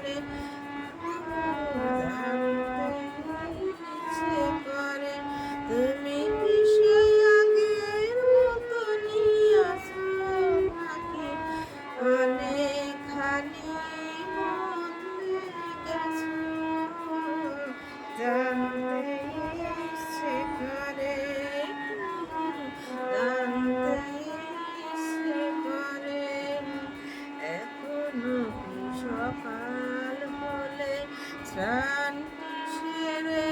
করে জানতে ইচ্ছে করে তুমি কি সেই আগের মতনই আছো নাকি অনেকখানি বদলে গেছো জানতে ইচ্ছে করে জানতে ইচ্ছে করে এখনো কি সকাল হলে শ্রান্তি সেরে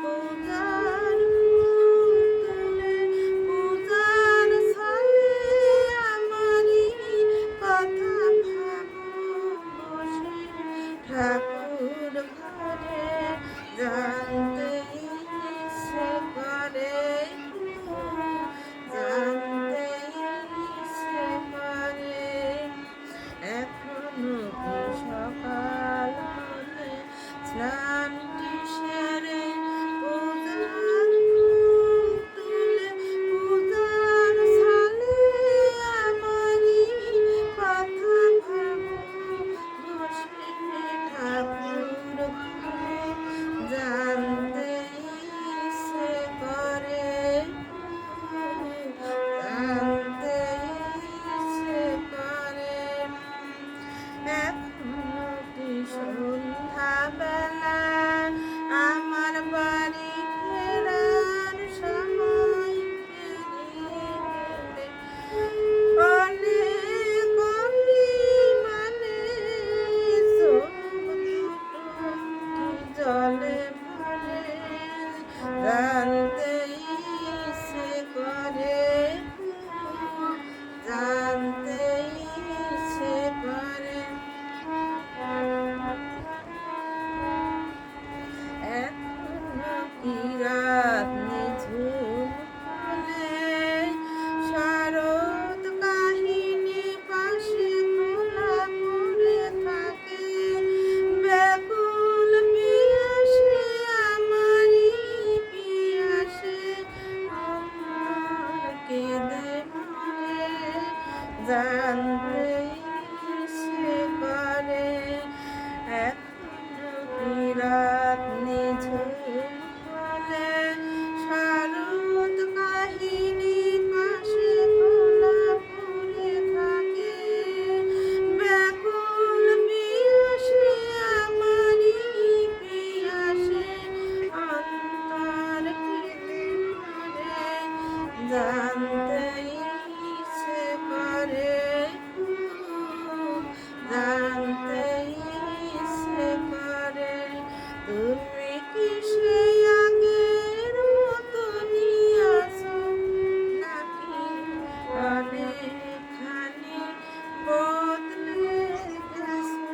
পূজার ফুল তুলে পূজার সালে আমারই কথা ভাবো বসে ঠাকুর ঘরে জানতে ইচ্ছে করে জানতে ইচ্ছে করে এখনো কি সকাল হলে স্নানটি সেরে পূজার ফুল তুলে পূজার সালে আমারই কথা ভাবো বসে ঠাকুর ঘরে জানতে ইচ্ছে করে জানতে ইচ্ছে করে এখনো কি সন্ধ্যাবেলা আমার বাড়ি ফেরার সময় পেরিয়ে গেলে অনেক অভিমানে চোখ দুটো কি জলে ভরে জানতে ইচ্ছে করে জানতে ইচ্ছে করে এখনো কি রাত নিঝুম হলে শরৎ কাহিনী পাশে খোলা পড়ে থাকে ব্যাকুল পিয়াসে আমারই পিয়াসে অন্তর কেঁদে মরে জানতে ইচ্ছে করে এখনো কি রাত নিঝুম হলে শরৎ কাহিনী পাশে খোলা পড়ে থাকে ব্যাকুল পিয়াসে আমারই পিয়াসে অন্তর কেঁদে মরে জানতে ইচ্ছে করে জানতে ইচ্ছে করে তুমি কি সেই আগের মতনই আছো নাকি অনেকখানি বদলে গেছো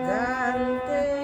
জানতে